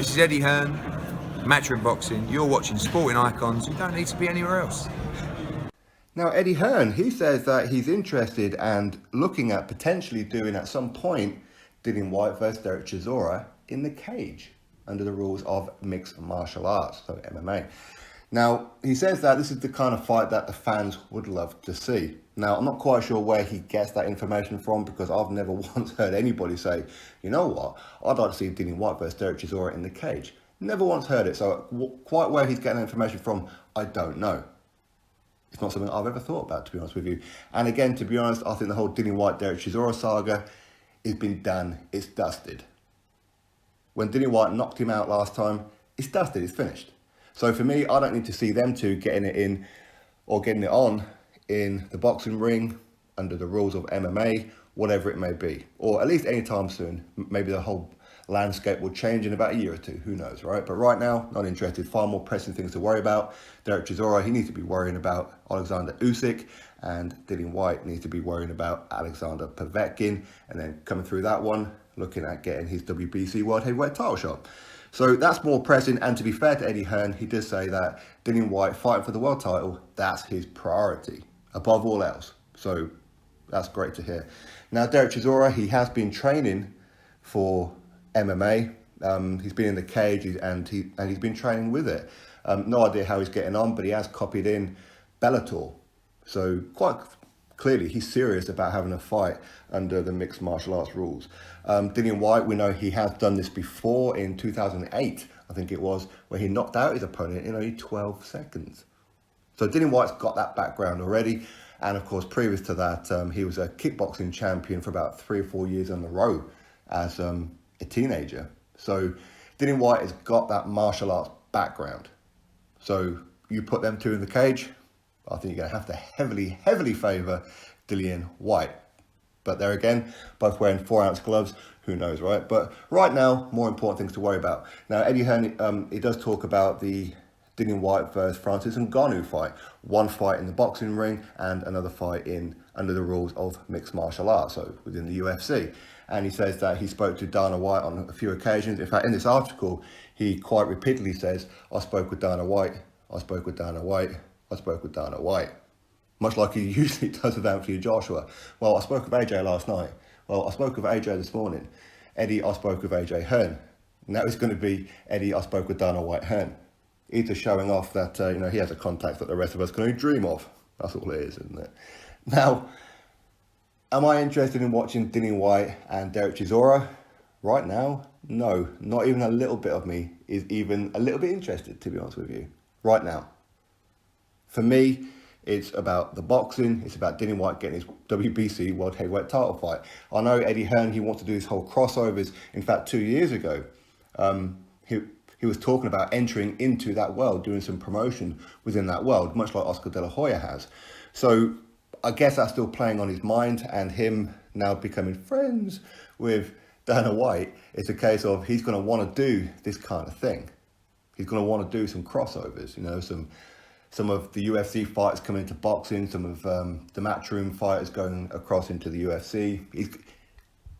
This is Eddie Hearn, Matchroom Boxing. You're watching Sporting Icons. You don't need to be anywhere else. Now, Eddie Hearn, he says that he's interested and looking at potentially doing at some point Dillian Whyte versus Derek Chisora in the cage under the rules of mixed martial arts, so MMA. Now, he says that this is the kind of fight that the fans would love to see. Now, I'm not quite sure where he gets that information from because I've never once heard anybody say, you know what, I'd like to see Dillian Whyte versus Derek Chisora in the cage. Never once heard it, so quite where he's getting that information from, I don't know. It's not something I've ever thought about, to be honest with you. And again, to be honest, I think the whole Dillian Whyte, Derek Chisora saga has been done. It's dusted. When Dillian Whyte knocked him out last time, it's dusted, it's finished. So for me, I don't need to see them two getting it in or getting it on in the boxing ring under the rules of MMA, whatever it may be. Or at least anytime soon. Maybe the whole landscape will change in about a year or two, who knows, right? But right now, not interested. Far more pressing things to worry about. Derek Chisora, he needs to be worrying about Alexander Usyk, and Dillian Whyte needs to be worrying about Alexander Povetkin, and then coming through that one, looking at getting his WBC World Heavyweight title shot. So that's more pressing, and to be fair to Eddie Hearn, he does say that Dillian Whyte fighting for the world title, that's his priority, above all else. So that's great to hear. Now, Derek Chisora, he has been training for MMA. He's been in the cage and he's been training with it. No idea how he's getting on, but he has copied in Bellator. So quite clearly he's serious about having a fight under the mixed martial arts rules. Dillian Whyte, we know he has done this before in 2008, I think it was, where he knocked out his opponent in only 12 seconds. So Dillian Whyte's got that background already. And of course, previous to that, he was a kickboxing champion for about 3 or 4 years in a row as a teenager. So Dillian Whyte has got that martial arts background. So you put them two in the cage, I think you're going to have to heavily favour Dillian Whyte. But there again, both wearing 4-ounce gloves, who knows, right? But right now, more important things to worry about. Now, Eddie Hearn, he does talk about the Dillian Whyte versus Francis Ngannou fight. One fight in the boxing ring and another fight under the rules of mixed martial arts, so within the UFC. And he says that he spoke to Dana White on a few occasions. In fact, in this article, he quite repeatedly says, I spoke with Dana White, I spoke with Dana White, I spoke with Dana White. Much like he usually does with Anthony Joshua. Well, I spoke with AJ last night. Well, I spoke with AJ this morning. Eddie, I spoke with AJ Hearn. Now it's going to be Eddie, I spoke with Dana White Hearn. He's just showing off that he has a contact that the rest of us can only dream of. That's all it is, isn't it? Now, am I interested in watching Dillian Whyte and Derek Chisora? Right now, no. Not even a little bit of me is even a little bit interested, to be honest with you. Right now. For me, it's about the boxing. It's about Dillian Whyte getting his WBC World Heavyweight title fight. I know Eddie Hearn, he wants to do this whole crossovers. In fact, 2 years ago, he was talking about entering into that world, doing some promotion within that world, much like Oscar De La Hoya has. So I guess that's still playing on his mind, and him now becoming friends with Dana White, it's a case of he's going to want to do this kind of thing. He's going to want to do some crossovers, some of the UFC fighters coming into boxing, some of the Matchroom fighters going across into the UFC.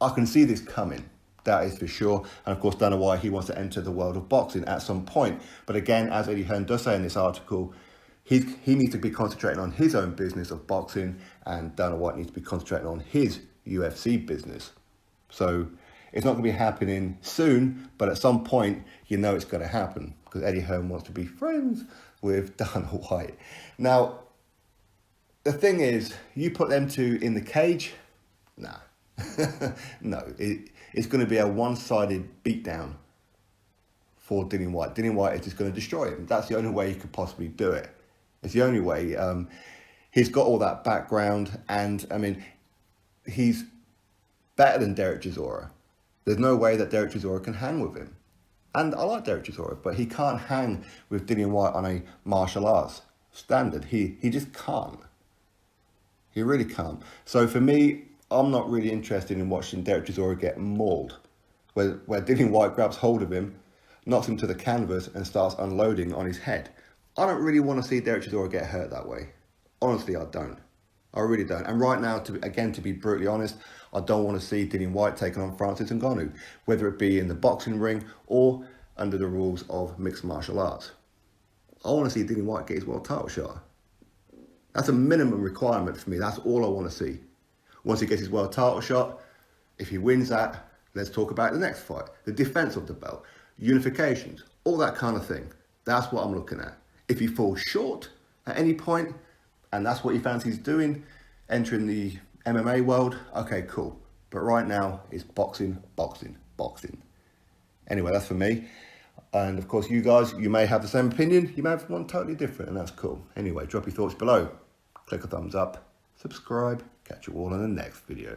I can see this coming. That is for sure. And of course, Dana White, he wants to enter the world of boxing at some point. But again, as Eddie Hearn does say in this article, he needs to be concentrating on his own business of boxing, and Dana White needs to be concentrating on his UFC business. So it's not going to be happening soon, but at some point, it's going to happen because Eddie Hearn wants to be friends with Dana White. Now, the thing is, you put them two in the cage, nah. No, it's going to be a one-sided beatdown for Dillian Whyte. Dillian Whyte is just going to destroy him. That's the only way he could possibly do it. It's the only way. He's got all that background, and he's better than Derek Chisora. There's no way that Derek Chisora can hang with him. And I like Derek Chisora, but he can't hang with Dillian Whyte on a martial arts standard. He just can't. He really can't. So for me, I'm not really interested in watching Derek Chisora get mauled, where Dillian Whyte grabs hold of him, knocks him to the canvas and starts unloading on his head. I don't really want to see Derek Chisora get hurt that way. Honestly, I don't. I really don't. And right now, to be brutally honest, I don't want to see Dillian Whyte taking on Francis Ngannou, whether it be in the boxing ring or under the rules of mixed martial arts. I want to see Dillian Whyte get his world title shot. That's a minimum requirement for me. That's all I want to see. Once he gets his world title shot, if he wins that, let's talk about the next fight. The defense of the belt, unifications, all that kind of thing. That's what I'm looking at. If he falls short at any point, and that's what he fancies doing, entering the MMA world, okay, cool. But right now, it's boxing, boxing, boxing. Anyway, that's for me. And of course, you guys, you may have the same opinion. You may have one totally different, and that's cool. Anyway, drop your thoughts below. Click a thumbs up, subscribe. Catch you all in the next video.